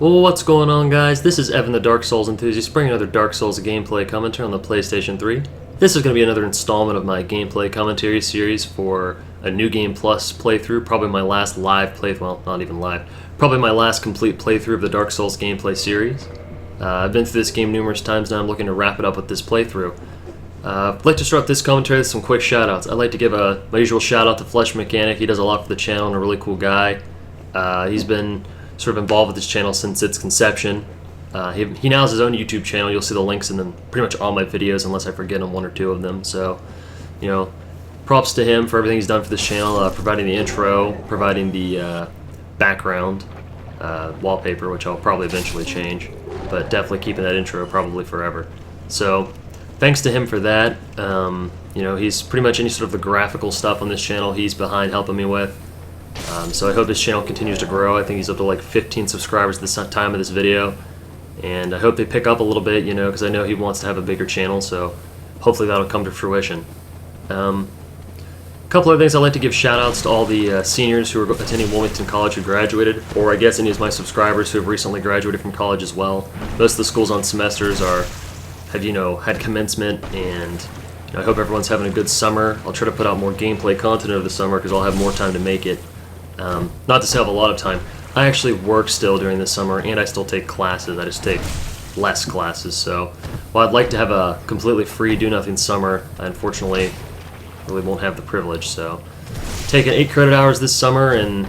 Well, what's going on, guys? This is Evan, the Dark Souls enthusiast, bringing another Dark Souls gameplay commentary on the PlayStation 3. This is going to be another installment of my gameplay commentary series for a New Game Plus playthrough, probably my last live playthrough, well, not even live, probably my last complete playthrough of the Dark Souls gameplay series. I've been through this game numerous times now, I'm looking to wrap it up with this playthrough. I'd like to start this commentary with some quick shoutouts. I'd like to give my usual shout out to Flesh Mechanic. He does a lot for the channel and a really cool guy. He's been sort of involved with this channel since its conception. He now has his own YouTube channel. You'll see the links in pretty much all my videos unless I forget on one or two of them. So, you know, props to him for everything he's done for this channel, providing the intro, providing the background wallpaper, which I'll probably eventually change, but definitely keeping that intro probably forever. So, thanks to him for that. You know, he's pretty much any sort of the graphical stuff on this channel he's behind helping me with. So I hope this channel continues to grow. I think he's up to like 15 subscribers at the time of this video, and I hope they pick up a little bit, you know, because I know he wants to have a bigger channel, so hopefully that'll come to fruition. A couple other things, I'd like to give shout outs to all the seniors who are attending Wilmington College who graduated, or I guess any of my subscribers who have recently graduated from college as well. Most of the schools on semesters have had commencement, and I hope everyone's having a good summer. I'll try to put out more gameplay content over the summer because I'll have more time to make it. Not to say I have a lot of time. I actually work still during the summer, and I still take classes. I just take less classes. So while I'd like to have a completely free, do-nothing summer, I unfortunately really won't have the privilege. So taking 8 credit hours this summer and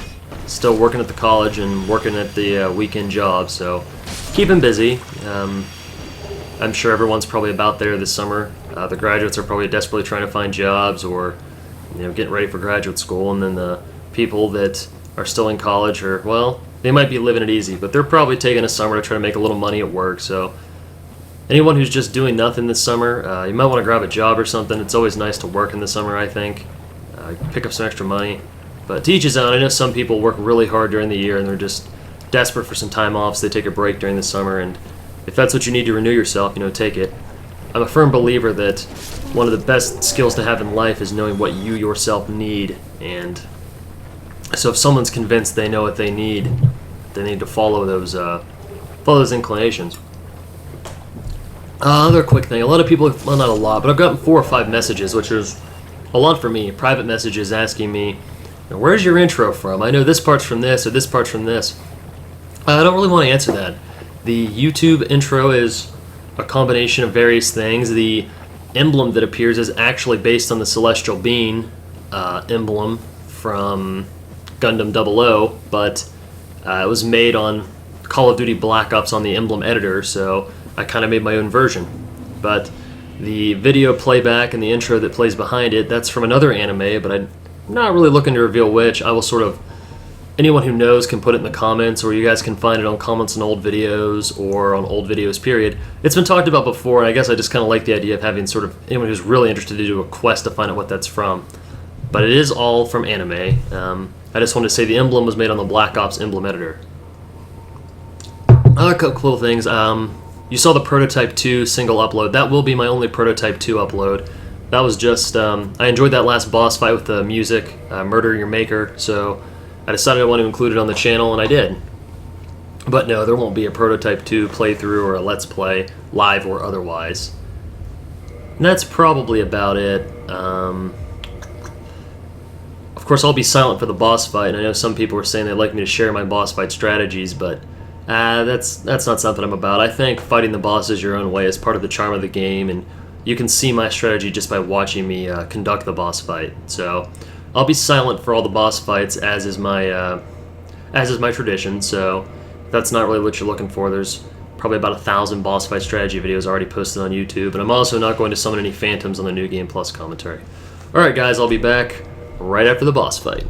still working at the college and working at the weekend job. So keeping busy. I'm sure everyone's probably about there this summer. The graduates are probably desperately trying to find jobs or, you know, getting ready for graduate school, and then the people that are still in college are, well, they might be living it easy, but they're probably taking a summer to try to make a little money at work. So anyone who's just doing nothing this summer, you might want to grab a job or something. It's always nice to work in the summer, I think. Pick up some extra money. But to each his own. I know some people work really hard during the year and they're just desperate for some time off, so they take a break during the summer, and if that's what you need to renew yourself, you know, take it. I'm a firm believer that one of the best skills to have in life is knowing what you yourself need, and so if someone's convinced they know what they need to follow those inclinations. Another quick thing, a lot of people, well, not a lot, but I've gotten 4 or 5 messages, which is a lot for me, private messages asking me, where's your intro from? I know this part's from this, or this part's from this. I don't really want to answer that. The YouTube intro is a combination of various things. The emblem that appears is actually based on the Celestial Being emblem from Gundam 00, but it was made on Call of Duty Black Ops on the emblem editor, so I kind of made my own version. But the video playback and the intro that plays behind it, that's from another anime, but I'm not really looking to reveal which. I will sort of, anyone who knows can put it in the comments, or you guys can find it on comments on old videos or on old videos, period. It's been talked about before, and I guess I just kind of like the idea of having sort of anyone who's really interested to do a quest to find out what that's from. But it is all from anime. I just wanted to say the emblem was made on the Black Ops emblem editor. Other cool things, you saw the Prototype 2 single upload. That will be my only Prototype 2 upload. That was just, I enjoyed that last boss fight with the music, Murder Your Maker, so I decided I wanted to include it on the channel, and I did. But no, there won't be a Prototype 2 playthrough or a Let's Play, live or otherwise. And that's probably about it. Of course, I'll be silent for the boss fight, and I know some people were saying they'd like me to share my boss fight strategies, but that's not something I'm about. I think fighting the bosses your own way is part of the charm of the game, and you can see my strategy just by watching me conduct the boss fight. So I'll be silent for all the boss fights, as is my tradition. So if that's not really what you're looking for, there's probably about 1,000 boss fight strategy videos already posted on YouTube, and I'm also not going to summon any phantoms on the New Game Plus commentary. Alright guys, I'll be back right after the boss fight.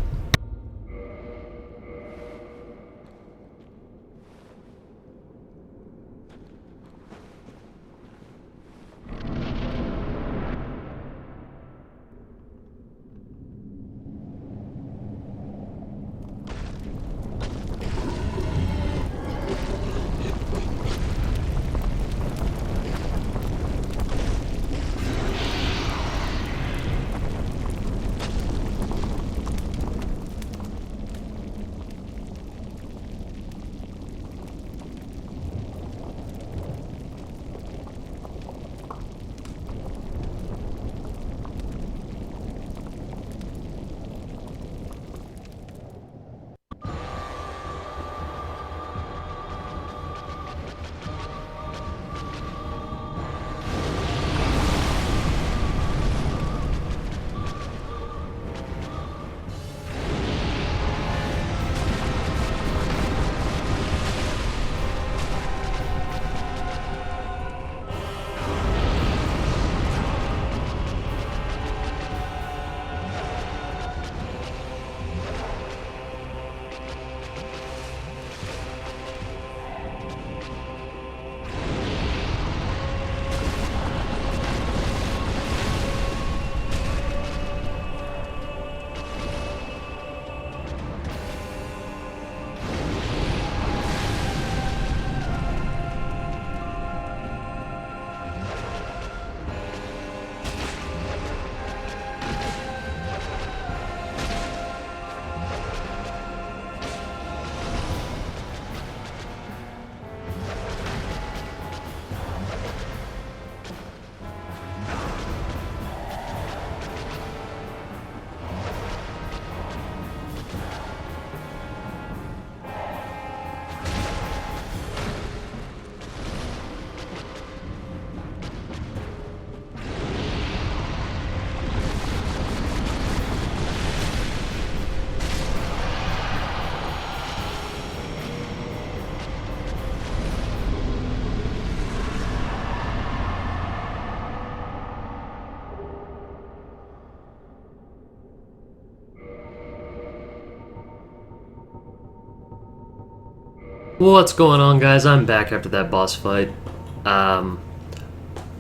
What's going on, guys? I'm back after that boss fight.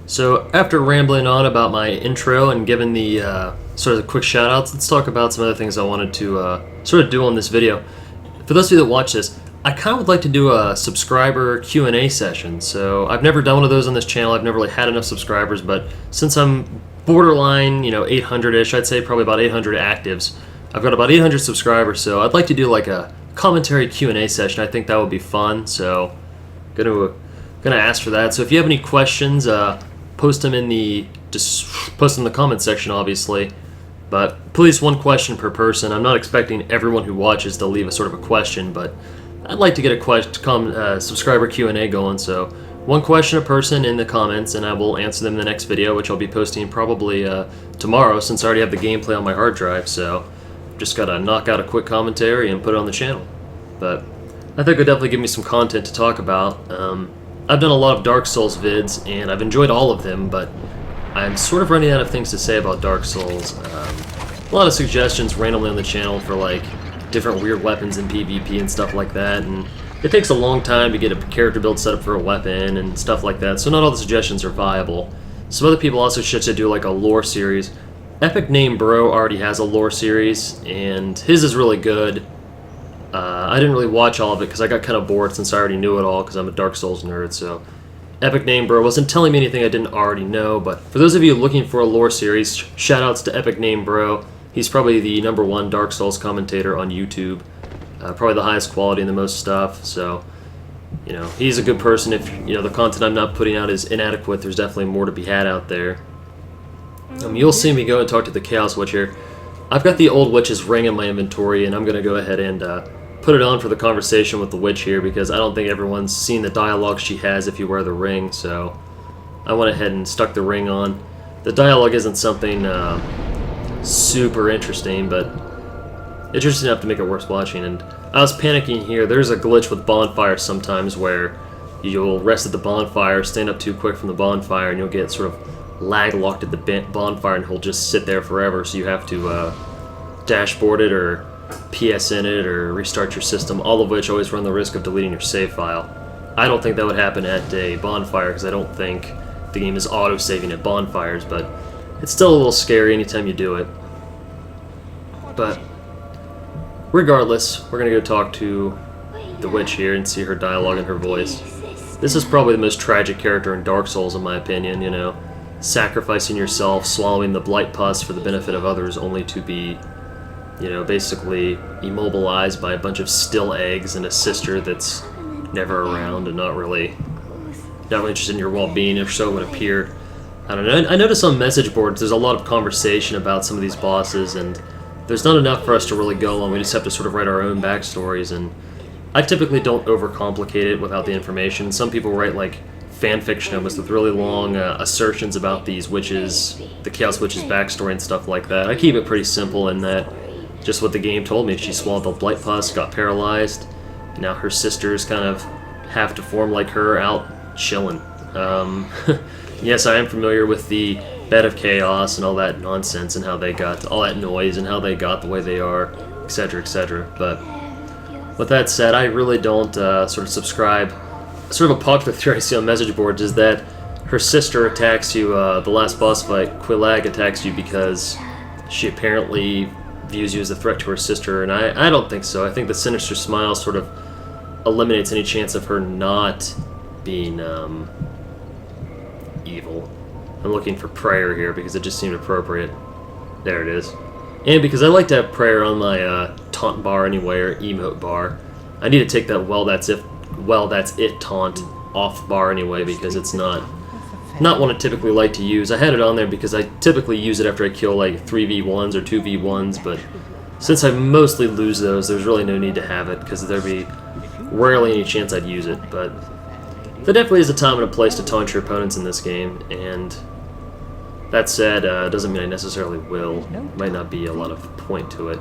So after rambling on about my intro and giving the sort of the quick shoutouts, let's talk about some other things I wanted to sort of do on this video. For those of you that watch this, I kind of would like to do a subscriber Q&A session. So I've never done one of those on this channel. I've never really had enough subscribers, but since I'm borderline, 800-ish, I'd say probably about 800 actives. I've got about 800 subscribers, so I'd like to do like a commentary Q&A session. I think that would be fun, so gonna ask for that. So if you have any questions, post them in the comment section, obviously. But please, one question per person. I'm not expecting everyone who watches to leave a sort of a question, but I'd like to get a subscriber Q&A going. So one question a person in the comments, and I will answer them in the next video, which I'll be posting probably tomorrow, since I already have the gameplay on my hard drive. So just gotta knock out a quick commentary and put it on the channel. But I think it'll definitely give me some content to talk about. I've done a lot of Dark Souls vids, and I've enjoyed all of them, but I'm sort of running out of things to say about Dark Souls. A lot of suggestions randomly on the channel for like different weird weapons in PvP and stuff like that, and it takes a long time to get a character build set up for a weapon and stuff like that, so not all the suggestions are viable. Some other people also should do like a lore series. Epic Name Bro already has a lore series, and his is really good. I didn't really watch all of it because I got kind of bored since I already knew it all because I'm a Dark Souls nerd, so Epic Name Bro wasn't telling me anything I didn't already know. But for those of you looking for a lore series, shoutouts to Epic Name Bro. He's probably the #1 Dark Souls commentator on YouTube. Probably the highest quality and the most stuff, so he's a good person. If the content I'm not putting out is inadequate, there's definitely more to be had out there. You'll see me go and talk to the Chaos Witch here. I've got the Old Witch's ring in my inventory, and I'm going to go ahead and put it on for the conversation with the witch here, because I don't think everyone's seen the dialogue she has if you wear the ring, so I went ahead and stuck the ring on. The dialogue isn't something super interesting, but interesting enough to make it worth watching. And I was panicking here. There's a glitch with bonfires sometimes where you'll rest at the bonfire, stand up too quick from the bonfire, and you'll get sort of lag locked at the bonfire, and he'll just sit there forever, so you have to dashboard it or PSN it or restart your system, all of which always run the risk of deleting your save file. I don't think that would happen at a bonfire, because I don't think the game is auto-saving at bonfires, but it's still a little scary anytime you do it. But regardless, we're going to go talk to the witch here and see her dialogue and her voice. This is probably the most tragic character in Dark Souls, in my opinion, sacrificing yourself, swallowing the blight pus for the benefit of others, only to be, basically immobilized by a bunch of still eggs and a sister that's never around and not really interested in your well-being, or so it would appear. I don't know. I notice on message boards there's a lot of conversation about some of these bosses, and there's not enough for us to really go on. We just have to sort of write our own backstories, and I typically don't overcomplicate it without the information. Some people write like fan fiction almost with really long assertions about these witches, the Chaos Witch's backstory and stuff like that. I keep it pretty simple in that just what the game told me. She swallowed the blight pus, got paralyzed, and now her sisters kind of have to form like her out chilling. Yes, I am familiar with the Bed of Chaos and all that nonsense and how they got all that noise and how they got the way they are, etc., etc. But with that said, I really don't sort of subscribe. Sort of a popular theory I see on message boards is that her sister attacks you, the last boss fight, Quelaag attacks you because she apparently views you as a threat to her sister, and I don't think so. I think the sinister smile sort of eliminates any chance of her not being evil. I'm looking for prayer here because it just seemed appropriate. There it is. And because I like to have prayer on my taunt bar anyway, or emote bar. I need to take that well that's it taunt off bar anyway, because it's not one I typically like to use. I had it on there because I typically use it after I kill like 3v1s or 2v1s, but since I mostly lose those, there's really no need to have it, because there'd be rarely any chance I'd use it. But there definitely is a time and a place to taunt your opponents in this game, and that said, doesn't mean I necessarily will. Might not be a lot of point to it.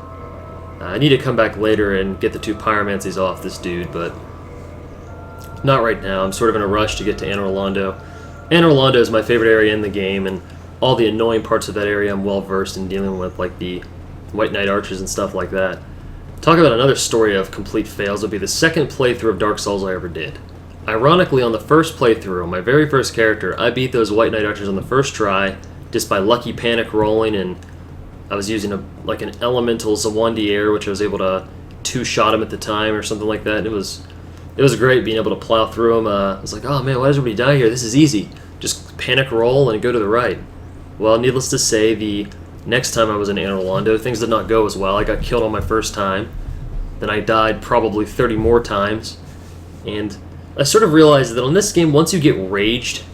I need to come back later and get the 2 pyromancies off this dude, but not right now. I'm sort of in a rush to get to Anor Londo. Anor Londo is my favorite area in the game, and all the annoying parts of that area I'm well versed in dealing with, like the White Knight archers and stuff like that. Talk about another story of complete fails would be the second playthrough of Dark Souls I ever did. Ironically, on the first playthrough, on my very first character, I beat those White Knight Archers on the first try, just by lucky panic rolling, and I was using an elemental Zawandi Air, which I was able to two-shot him at the time or something like that. It was great being able to plow through him. I was like, oh man, why does everybody die here? This is easy. Just panic roll and go to the right. Well, needless to say, the next time I was in Anor Londo, things did not go as well. I got killed on my first time. Then I died probably 30 more times. And I sort of realized that on this game, once you get raged,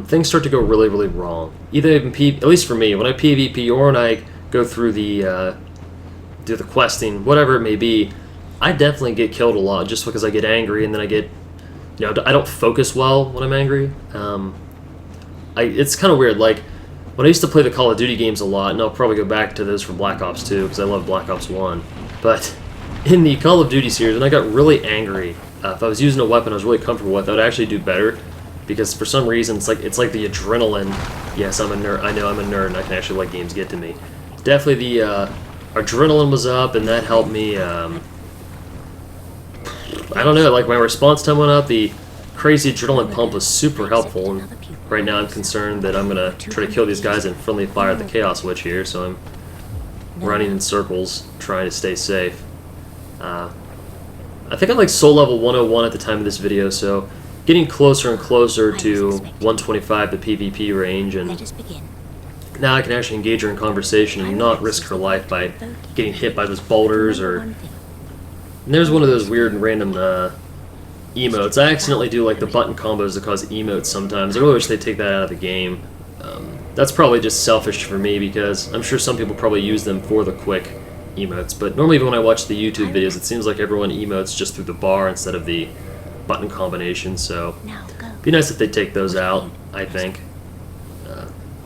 things start to go really, really wrong. Either even at least for me, when I PvP or when I go through the do the questing, whatever it may be, I definitely get killed a lot just because I get angry, and then I get, I don't focus well when I'm angry. It's kind of weird. Like when I used to play the Call of Duty games a lot, and I'll probably go back to those from Black Ops 2 because I love Black Ops 1. But in the Call of Duty series, when I got really angry, if I was using a weapon I was really comfortable with, I would actually do better, because for some reason it's like the adrenaline. Yes, I'm a nerd. I know I'm a nerd, and I can actually let games get to me. Definitely the adrenaline was up, and that helped me. I don't know, like my response time went up. The crazy adrenaline pump was super helpful, and right now I'm concerned that I'm gonna try to kill these guys in friendly fire at the Chaos Witch here, so I'm running in circles trying to stay safe. I think I'm like soul level 101 at the time of this video, so getting closer and closer to 125, the PvP range, and now I can actually engage her in conversation and not risk her life by getting hit by those boulders. And there's one of those weird and random emotes. I accidentally do like the button combos that cause emotes sometimes. I really wish they'd take that out of the game. That's probably just selfish for me, because I'm sure some people probably use them for the quick emotes, but normally when I watch the YouTube videos, it seems like everyone emotes just through the bar instead of the button combination, so it'd be nice if they take those out, I think.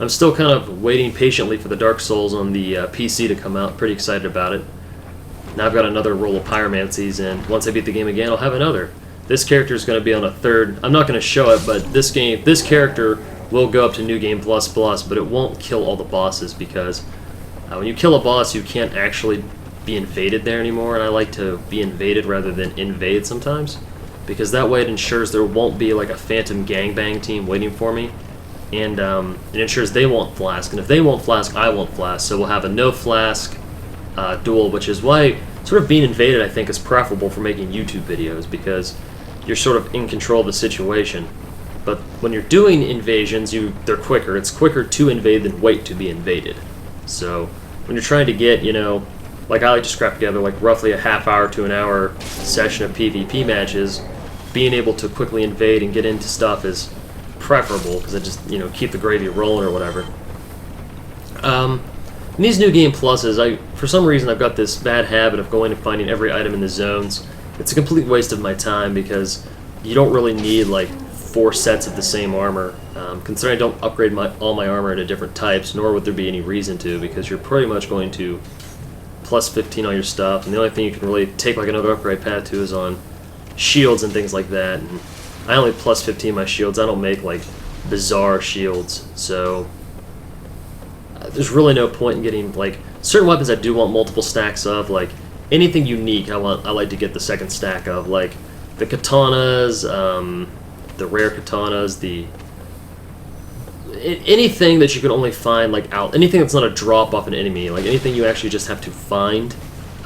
I'm still kind of waiting patiently for the Dark Souls on the PC to come out. Pretty excited about it. Now I've got another roll of Pyromancies, and once I beat the game again, I'll have another. This character is going to be on a third. I'm not going to show it, but this character will go up to New Game Plus Plus, but it won't kill all the bosses, because when you kill a boss, you can't actually be invaded there anymore, and I like to be invaded rather than invade sometimes, because that way it ensures there won't be like a phantom gangbang team waiting for me, and it ensures they won't flask, and if they won't flask, I won't flask, so we'll have a no flask duel, which is why sort of being invaded, I think, is preferable for making YouTube videos, because you're sort of in control of the situation. But when you're doing invasions, they're quicker. It's quicker to invade than wait to be invaded. So when you're trying to get, like I like to scrap together like roughly a half hour to an hour session of PvP matches, being able to quickly invade and get into stuff is preferable, because it just, keep the gravy rolling or whatever. In these New Game Pluses, for some reason I've got this bad habit of going and finding every item in the zones. It's a complete waste of my time, because you don't really need like 4 sets of the same armor. Considering I don't upgrade all my armor into different types, nor would there be any reason to, because you're pretty much going to plus 15 on your stuff, and the only thing you can really take like another upgrade path to is on shields and things like that. And I only plus 15 my shields. I don't make like bizarre shields, so there's really no point in getting like certain weapons I do want multiple stacks of. Like anything unique, I like to get the second stack of, like the katanas, the rare katanas, anything that you can only find like out, anything that's not a drop off an enemy, like anything you actually just have to find.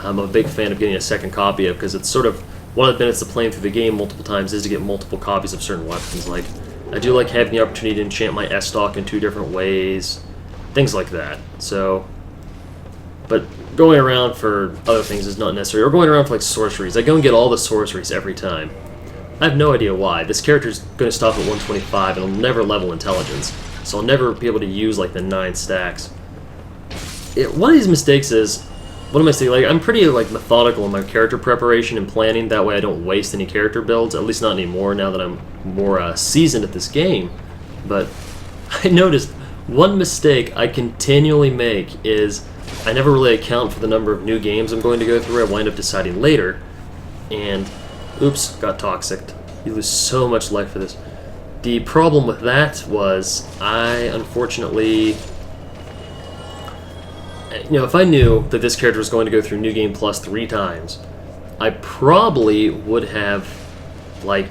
I'm a big fan of getting a second copy of, because it's sort of one of the benefits of playing through the game multiple times is to get multiple copies of certain weapons. Like I do like having the opportunity to enchant my S-Stock in 2 different ways, things like that. So, but going around for other things is not necessary, or going around for like sorceries. I go and get all the sorceries every time. I have no idea why. This character's going to stop at 125 and I'll never level intelligence, so I'll never be able to use like the 9 stacks. One of these mistakes is, what am I saying? Like I'm pretty like methodical in my character preparation and planning. That way I don't waste any character builds. At least not anymore. Now that I'm more seasoned at this game. But I noticed one mistake I continually make is I never really account for the number of new games I'm going to go through. I wind up deciding later, and oops, got toxic. You lose so much life for this. The problem with that was I unfortunately if I knew that this character was going to go through New Game Plus 3 times, I probably would have, like,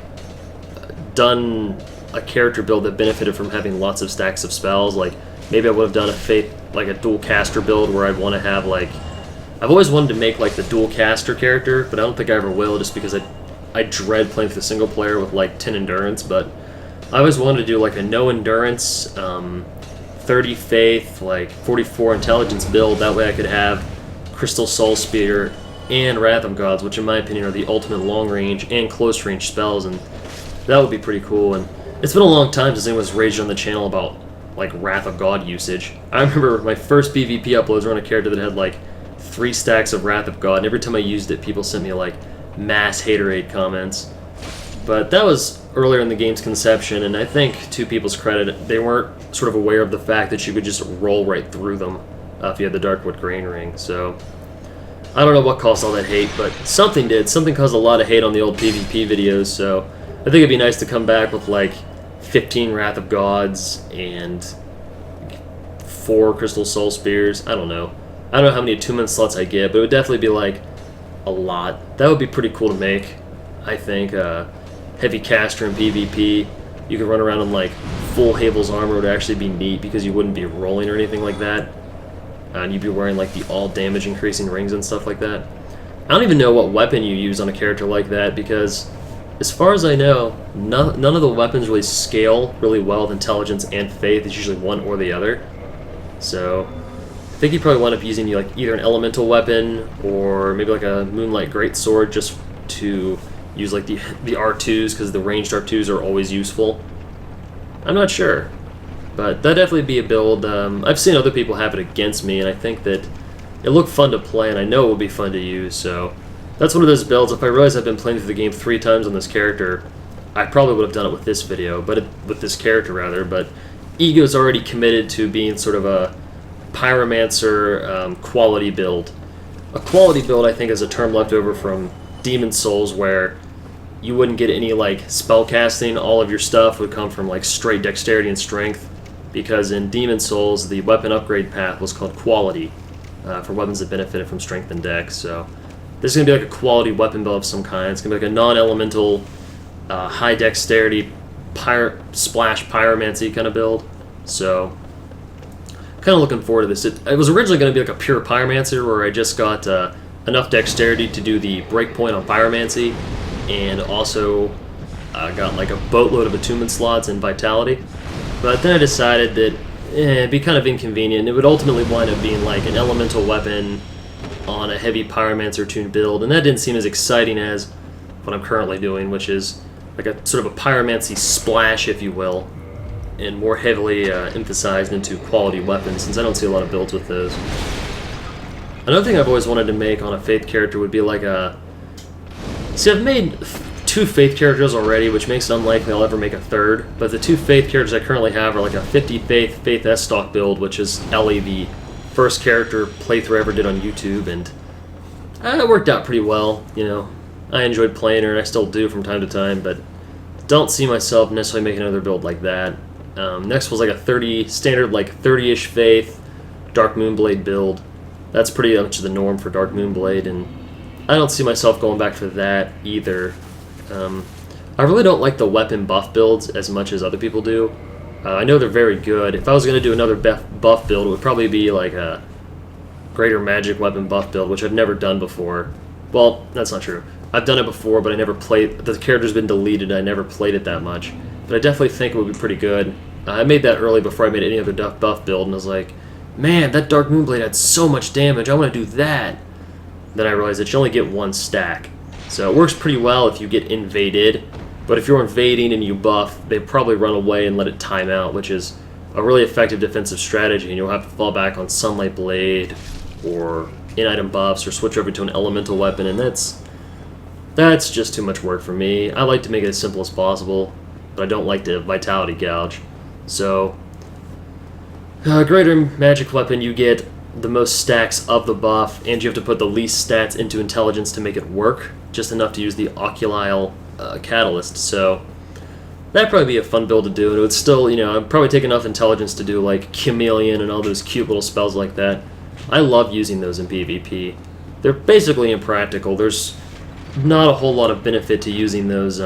done a character build that benefited from having lots of stacks of spells. Like, maybe I would have done a Faith, like a dual caster build where I'd want to have, like, I've always wanted to make, like, the dual caster character, but I don't think I ever will, just because I dread playing with the single player with, like, 10 endurance, but I always wanted to do, like, a no endurance, 30 faith, like 44 intelligence build. That way I could have Crystal Soul Spear and Wrath of Gods, which in my opinion are the ultimate long range and close range spells, and that would be pretty cool. And it's been a long time since anyone's raged on the channel about like Wrath of God usage. I remember my first PvP uploads were on a character that had like 3 stacks of Wrath of God, and every time I used it, people sent me like mass haterade comments. But that was earlier in the game's conception, and I think, to people's credit, they weren't sort of aware of the fact that you could just roll right through them if you had the Darkwood Grain Ring. So I don't know what caused all that hate, but something did. Something caused a lot of hate on the old PvP videos, so I think it'd be nice to come back with like 15 Wrath of Gods and 4 Crystal Soul Spears. I don't know how many attunement slots I get, but it would definitely be like a lot. That would be pretty cool to make, I think. Heavy caster in PvP, you could run around in like full Havel's armor. Would actually be neat because you wouldn't be rolling or anything like that, and you'd be wearing like the all damage increasing rings and stuff like that. I don't even know what weapon you use on a character like that, because as far as I know, none of the weapons really scale really well with intelligence and faith. It's usually one or the other. So I think you probably wind up using like either an elemental weapon or maybe like a Moonlight Greatsword just to use like the R2s, because the ranged R2s are always useful. I'm not sure, but that'd definitely be a build. I've seen other people have it against me, and I think that it looked fun to play, and I know it would be fun to use, so that's one of those builds. If I realized I've been playing through the game 3 times on this character, I probably would have done it with this video, with this character rather, but Ego's already committed to being sort of a Pyromancer quality build. A quality build, I think, is a term left over from Demon Souls, where you wouldn't get any like spell casting. All of your stuff would come from like straight dexterity and strength, because in Demon Souls the weapon upgrade path was called quality for weapons that benefited from strength and dex. So this is going to be like a quality weapon build of some kind. It's going to be like a non-elemental high dexterity splash pyromancy kind of build. So kind of looking forward to this. It was originally going to be like a pure pyromancer where I just got enough dexterity to do the breakpoint on pyromancy, and also got like a boatload of attunement slots and vitality. But then I decided that it'd be kind of inconvenient. It would ultimately wind up being like an elemental weapon on a heavy pyromancer tuned build, and that didn't seem as exciting as what I'm currently doing, which is like a sort of a pyromancy splash, if you will, and more heavily emphasized into quality weapons, since I don't see a lot of builds with those. Another thing I've always wanted to make on a Faith character would be like a... See, I've made 2 Faith characters already, which makes it unlikely I'll ever make a 3rd, but the 2 Faith characters I currently have are like a 50 Faith S-Stock build, which is Ellie, the first character playthrough I ever did on YouTube, and it worked out pretty well, you know. I enjoyed playing her, and I still do from time to time, but don't see myself necessarily making another build like that. Next was like a standard like 30-ish Faith Dark Moonblade build. That's pretty much the norm for Dark Moonblade, and I don't see myself going back for that either. I really don't like the weapon buff builds as much as other people do. I know they're very good. If I was going to do another buff build, it would probably be like a Greater Magic weapon buff build, which I've never done before. Well, that's not true. I've done it before, but I never played. The character's been deleted, I never played it that much. But I definitely think it would be pretty good. I made that early before I made any other buff build, and I was like, man, that Dark Moonblade had so much damage, I want to do that. Then I realized that you only get 1 stack. So it works pretty well if you get invaded, but if you're invading and you buff, they probably run away and let it time out, which is a really effective defensive strategy, and you'll have to fall back on Sunlight Blade or in-item buffs or switch over to an elemental weapon, and that's just too much work for me. I like to make it as simple as possible, but I don't like to vitality gouge. So Greater Magic weapon, you get the most stacks of the buff, and you have to put the least stats into intelligence to make it work, just enough to use the Oculile Catalyst. So that'd probably be a fun build to do, and it would still, you know, I'd probably take enough intelligence to do like Chameleon and all those cute little spells like that. I love using those in PvP. They're basically impractical. There's not a whole lot of benefit to using those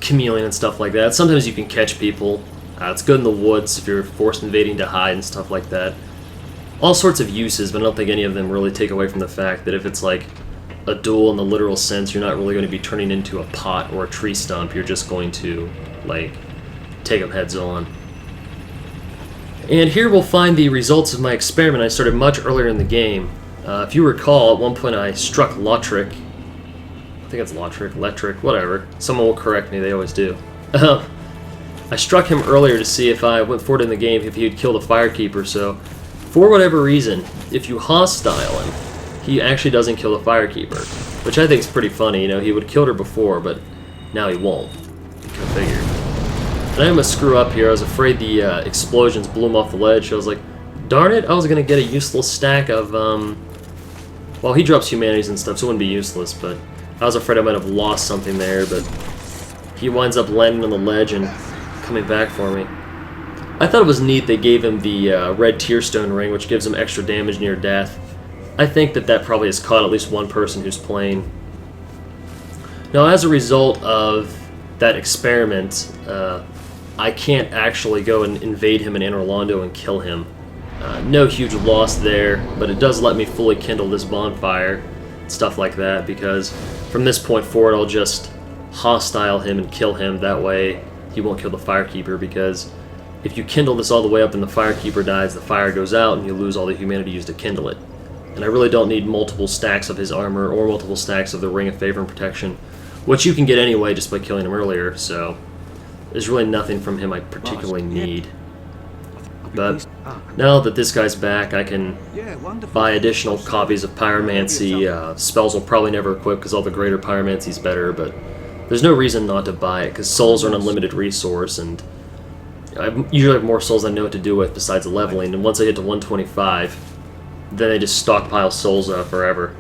chameleon and stuff like that. Sometimes you can catch people. It's good in the woods if you're forced invading to hide and stuff like that. All sorts of uses, but I don't think any of them really take away from the fact that if it's like a duel in the literal sense, you're not really going to be turning into a pot or a tree stump. You're just going to, like, take them heads on. And here we'll find the results of my experiment I started much earlier in the game. If you recall, at one point I struck Lotric. I think it's Lotric, Letric, whatever. Someone will correct me, they always do. I struck him earlier to see if I went forward in the game if he would kill the Firekeeper, so for whatever reason, if you hostile him, he actually doesn't kill the Firekeeper, which I think is pretty funny. You know, he would have killed her before, but now he won't. Go figure. And I almost screw up here. I was afraid the explosions blew him off the ledge. I was like, darn it, I was going to get a useless stack of, well, he drops humanities and stuff, so it wouldn't be useless, but I was afraid I might have lost something there, but he winds up landing on the ledge and coming back for me. I thought it was neat they gave him the red Tearstone ring, which gives him extra damage near death. I think that probably has caught at least one person who's playing. Now, as a result of that experiment, I can't actually go and invade him in Anorlando and kill him. No huge loss there, but it does let me fully kindle this bonfire, stuff like that, because from this point forward I'll just hostile him and kill him. That way he won't kill the Firekeeper, because if you kindle this all the way up and the Firekeeper dies, the fire goes out and you lose all the humanity used to kindle it. And I really don't need multiple stacks of his armor or multiple stacks of the Ring of Favor and Protection, which you can get anyway just by killing him earlier, so there's really nothing from him I particularly need. But now that this guy's back, I can buy additional copies of Pyromancy. Spells will probably never equip because all the greater Pyromancy's better, but there's no reason not to buy it because souls are an unlimited resource, and I usually have more souls than I know what to do with besides leveling, and once I get to 125, then I just stockpile souls forever.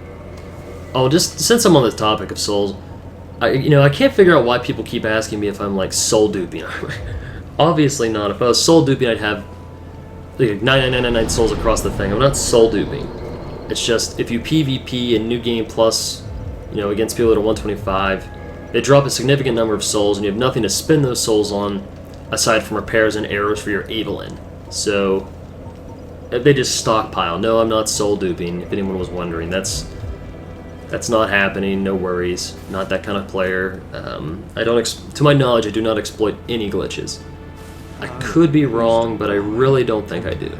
Oh, just since I'm on the topic of souls, I can't figure out why people keep asking me if I'm like soul duping. Obviously not. If I was soul duping, I'd have like 9999 souls across the thing. I'm not soul duping. It's just if you PvP in New Game Plus, against people that are 125, they drop a significant number of souls, and you have nothing to spend those souls on aside from repairs and arrows for your Evelyn. So they just stockpile. No, I'm not soul duping. If anyone was wondering, that's not happening. No worries. Not that kind of player. To my knowledge, I do not exploit any glitches. I could be wrong, but I really don't think I do.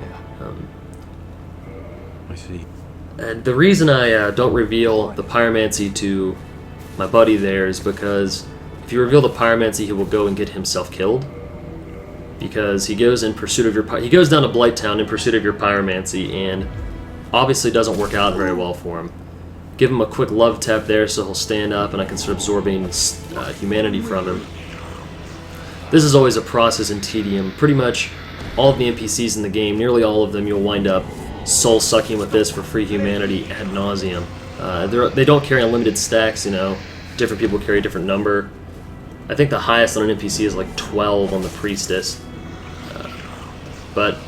I see. And the reason I don't reveal the Pyromancy to my buddy there is because if you reveal the Pyromancy, he will go and get himself killed. Because he goes in pursuit of he goes down to Blighttown in pursuit of your Pyromancy, and obviously doesn't work out very well for him. Give him a quick love tap there so he'll stand up and I can start absorbing humanity from him. This is always a process and tedium. Pretty much all of the NPCs in the game, nearly all of them, you'll wind up soul-sucking with this for free humanity ad nauseum. They don't carry unlimited stacks, different people carry a different number. I think the highest on an NPC is like 12 on the Priestess. But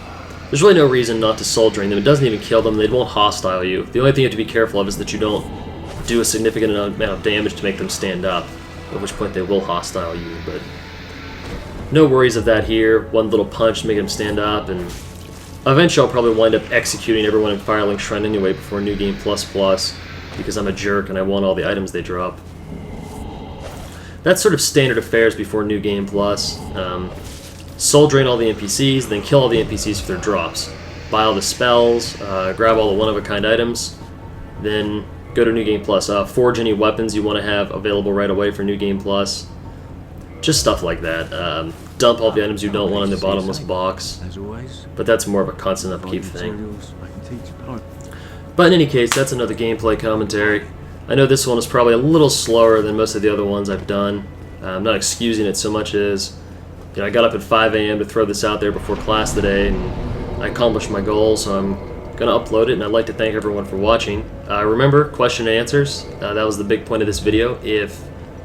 there's really no reason not to soul drain them. It doesn't even kill them. They won't hostile you. The only thing you have to be careful of is that you don't do a significant amount of damage to make them stand up, at which point they will hostile you. But no worries of that here. One little punch to make them stand up, and eventually I'll probably wind up executing everyone in Firelink Shrine anyway before New Game Plus because I'm a jerk and I want all the items they drop. That's sort of standard affairs before New Game Plus. Soul drain all the NPCs, then kill all the NPCs for their drops. Buy all the spells, grab all the one-of-a-kind items, then go to New Game Plus. Forge any weapons you want to have available right away for New Game Plus. Just stuff like that. Dump all the items you don't want in the bottomless box. But that's more of a constant upkeep thing. But in any case, that's another gameplay commentary. I know this one is probably a little slower than most of the other ones I've done. I'm not excusing it so much as I got up at 5 a.m. to throw this out there before class today, and I accomplished my goal, so I'm going to upload it, and I'd like to thank everyone for watching. Remember, question and answers. That was the big point of this video. If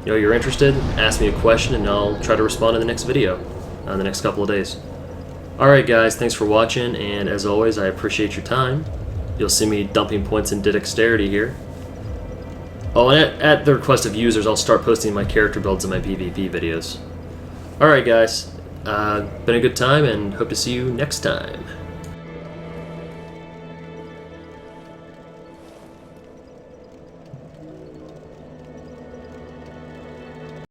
you're interested, ask me a question, and I'll try to respond in the next video in the next couple of days. Alright guys, thanks for watching, and as always, I appreciate your time. You'll see me dumping points in dexterity here. Oh, and at the request of users, I'll start posting my character builds in my PvP videos. Alright guys, been a good time, and hope to see you next time.